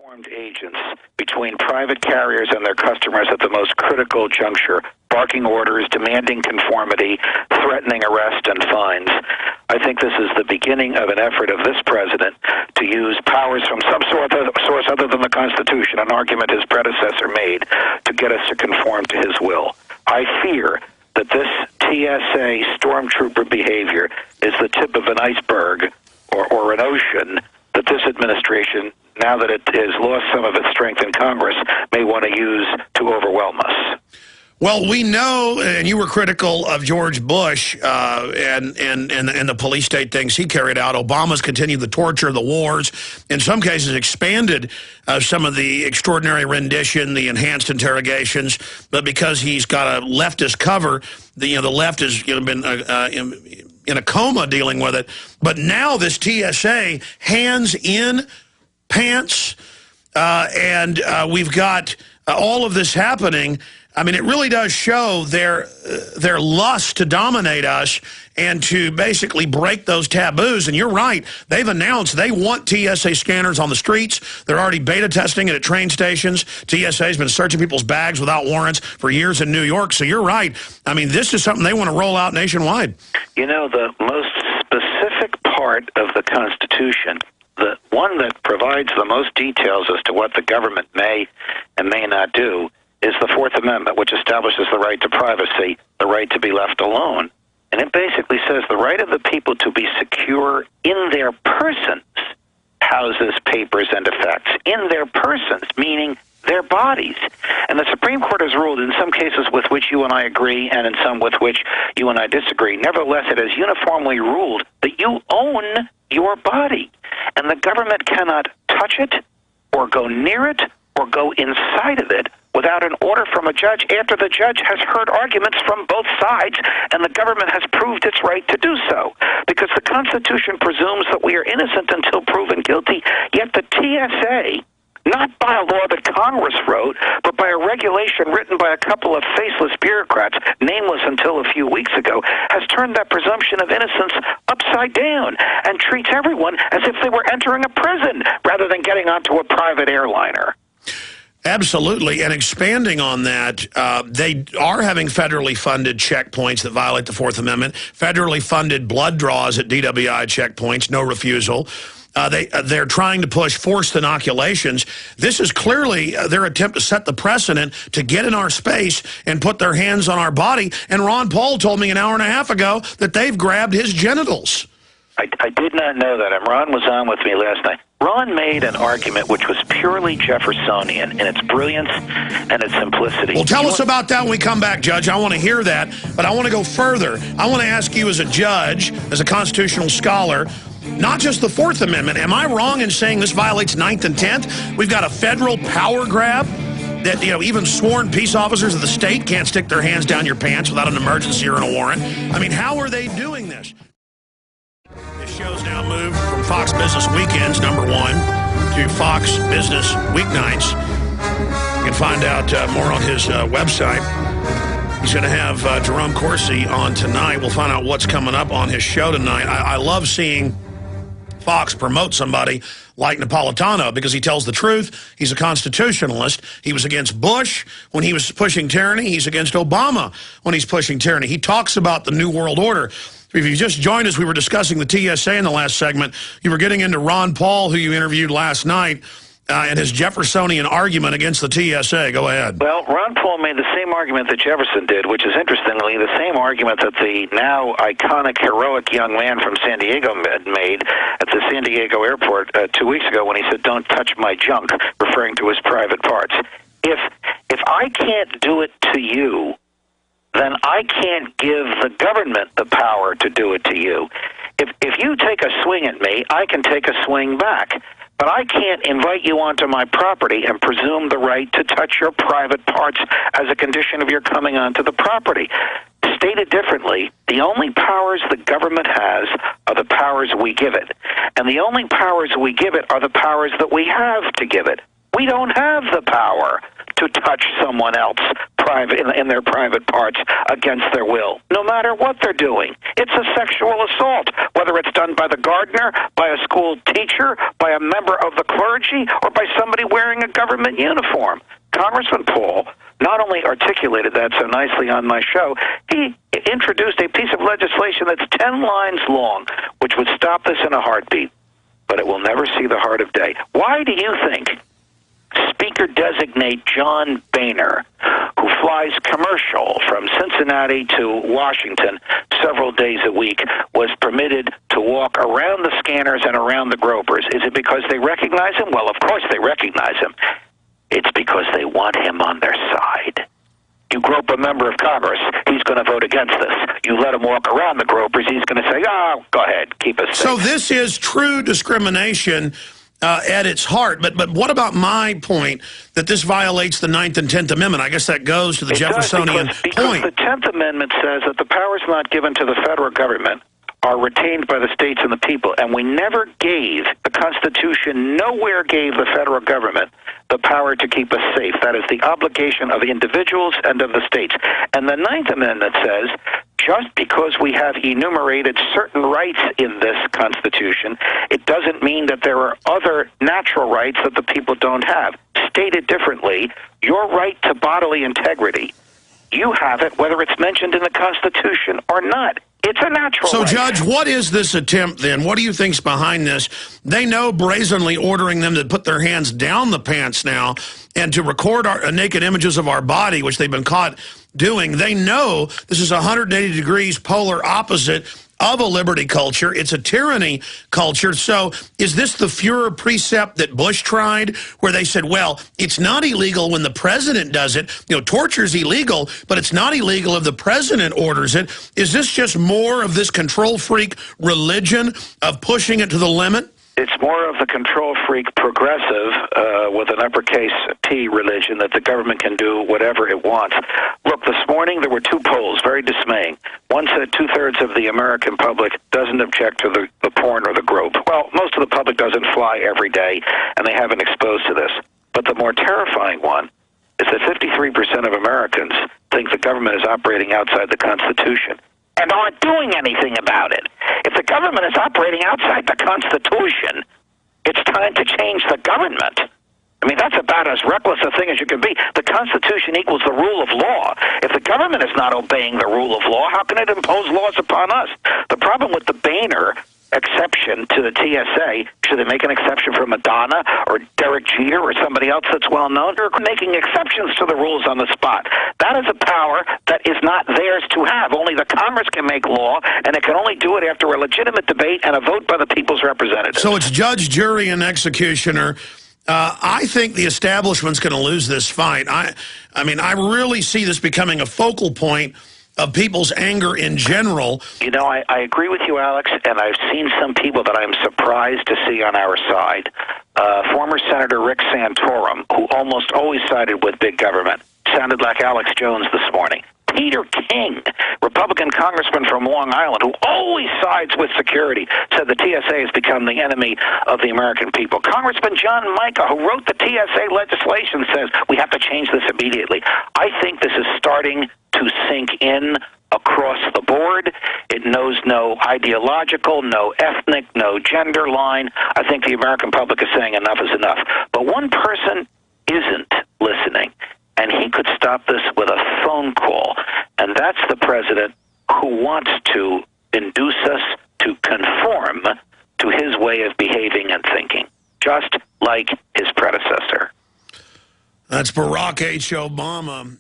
Armed agents between private carriers and their customers at the most critical juncture, barking orders, demanding conformity, threatening arrest and fines. I think this is the beginning of an effort of this president to use powers from some source other than the Constitution, an argument his predecessor made, to get us to conform to his will. I fear that this TSA stormtrooper behavior is the tip of an iceberg or an ocean that this administration, now that it has lost some of its strength in Congress, may want to use to overwhelm us. Well, we know, and you were critical of George Bush and the police state things he carried out. Obama's continued the torture, the wars, in some cases expanded some of the extraordinary rendition, the enhanced interrogations, but because he's got a leftist cover, the left has been in a coma dealing with it. But now this TSA, hands in pants, and we've got all of this happening. I mean, it really does show their lust to dominate us and to basically break those taboos. And you're right. They've announced they want TSA scanners on the streets. They're already beta testing it at train stations. TSA's been searching people's bags without warrants for years in New York. So you're right. I mean, this is something they want to roll out nationwide. You know, the most specific part of the Constitution, the one that provides the most details as to what the government may and may not do, is the Fourth Amendment, which establishes the right to privacy, the right to be left alone. And it basically says the right of the people to be secure in their persons houses papers and effects. In their persons, meaning their bodies. And the Supreme Court has ruled in some cases with which you and I agree and in some with which you and I disagree. Nevertheless, it has uniformly ruled that you own your body. And the government cannot touch it or go near it or go inside of it without an order from a judge after the judge has heard arguments from both sides and the government has proved its right to do so. Because the Constitution presumes that we are innocent until proven guilty, yet the TSA, not by a law that Congress wrote, but by a regulation written by a couple of faceless bureaucrats, nameless until a few weeks ago, has turned that presumption of innocence upside down and treats everyone as if they were entering a prison rather than getting onto a private airliner. Absolutely, and expanding on that, they are having federally funded checkpoints that violate the Fourth Amendment, federally funded blood draws at DWI checkpoints, no refusal. They're trying to push forced inoculations. This is clearly their attempt to set the precedent to get in our space and put their hands on our body. And Ron Paul told me an hour and a half ago that they've grabbed his genitals. I did not know that, and Ron was on with me last night. Ron made an argument which was purely Jeffersonian in its brilliance and its simplicity. Well, tell us about that when we come back, Judge. I want to hear that, but I want to go further. I want to ask you as a judge, as a constitutional scholar, not just the Fourth Amendment. Am I wrong in saying this violates 9th and 10th? We've got a federal power grab that, even sworn peace officers of the state can't stick their hands down your pants without an emergency or a warrant. I mean, how are they doing this? This show's now moved from Fox Business Weekends, #1, to Fox Business Weeknights. You can find out more on his website. He's going to have Jerome Corsi on tonight. We'll find out what's coming up on his show tonight. I love seeing Fox promote somebody like Napolitano because he tells the truth. He's a constitutionalist. He was against Bush when he was pushing tyranny. He's against Obama when he's pushing tyranny. He talks about the New World Order. If you just joined us, we were discussing the TSA in the last segment. You were getting into Ron Paul, who you interviewed last night, and his Jeffersonian argument against the TSA. Go ahead. Well, Ron Paul made the same argument that Jefferson did, which is interestingly the same argument that the now iconic, heroic young man from San Diego made at the San Diego airport 2 weeks ago when he said, "Don't touch my junk," referring to his private parts. If I can't do it to you, then I can't give the government the power to do it to you. If you take a swing at me, I can take a swing back. But I can't invite you onto my property and presume the right to touch your private parts as a condition of your coming onto the property. Stated differently, the only powers the government has are the powers we give it. And the only powers we give it are the powers that we have to give it. We don't have the power to touch someone else in their private parts against their will, no matter what they're doing. It's a sexual assault, whether it's done by the gardener, by a school teacher, by a member of the clergy, or by somebody wearing a government uniform. Congressman Paul not only articulated that so nicely on my show, he introduced a piece of legislation that's 10 lines long, which would stop this in a heartbeat, but it will never see the light of day. Why do you think Speaker-designate John Boehner, who flies commercial from Cincinnati to Washington several days a week, was permitted to walk around the scanners and around the gropers? Is it because they recognize him? Well, of course they recognize him. It's because they want him on their side. You grope a member of Congress, he's going to vote against this. You let him walk around the gropers, he's going to say, oh, go ahead, keep us safe. So this is true discrimination at its heart. But what about my point that this violates the 9th and 10th Amendment? I guess that goes to the Jeffersonian point. Because the 10th Amendment says that the powers not given to the federal government are retained by the states and the people. And we never gave, the Constitution nowhere gave the federal government the power to keep us safe. That is the obligation of the individuals and of the states. And the 9th Amendment says, just because we have enumerated certain rights in this Constitution, it doesn't mean that there are other natural rights that the people don't have. Stated differently, your right to bodily integrity, you have it whether it's mentioned in the Constitution or not. It's a natural right. So, Judge, what is this attempt then? What do you think's behind this? They know brazenly ordering them to put their hands down the pants now and to record naked images of our body, which they've been caught doing. They know this is 180 degrees polar opposite of a liberty culture. It's a tyranny culture. So is this the Führer precept that Bush tried, where they said, well, it's not illegal when the president does it. You know, torture's illegal, but it's not illegal if the president orders it. Is this just more of this control freak religion of pushing it to the limit? It's more of the control freak progressive with an uppercase T religion that the government can do whatever it wants. Look, this morning there were two polls, very dismaying. One said 2/3 of the American public doesn't object to the porn or the grope. Well, most of the public doesn't fly every day, and they haven't exposed to this. But the more terrifying one is that 53% of Americans think the government is operating outside the Constitution and aren't doing anything about it. If the government is operating outside the Constitution, it's time to change the government. I mean, that's about as reckless a thing as you can be. The Constitution equals the rule of law. If the government is not obeying the rule of law, how can it impose laws upon us? The problem with the Boehner exception to the TSA, should they make an exception for Madonna or Derek Jeter or somebody else that's well known? They're making exceptions to the rules on the spot. That is a power that is not theirs to have. Only the Congress can make law, and it can only do it after a legitimate debate and a vote by the people's representatives. So it's judge, jury, and executioner. I think the establishment's going to lose this fight. I mean, I really see this becoming a focal point of people's anger in general. You know, I agree with you, Alex, and I've seen some people that I'm surprised to see on our side. Former Senator Rick Santorum, who almost always sided with big government, sounded like Alex Jones this morning. Peter King, Republican congressman from Long Island, who always sides with security, said the TSA has become the enemy of the American people. Congressman John Micah, who wrote the TSA legislation, says we have to change this immediately. I think this is starting to sink in across the board. It knows no ideological, no ethnic, no gender line. I think the American public is saying enough is enough. But one person isn't listening, and he could stop this with a phone call. And that's the president who wants to induce us to conform to his way of behaving and thinking, just like his predecessor. That's Barack H. Obama.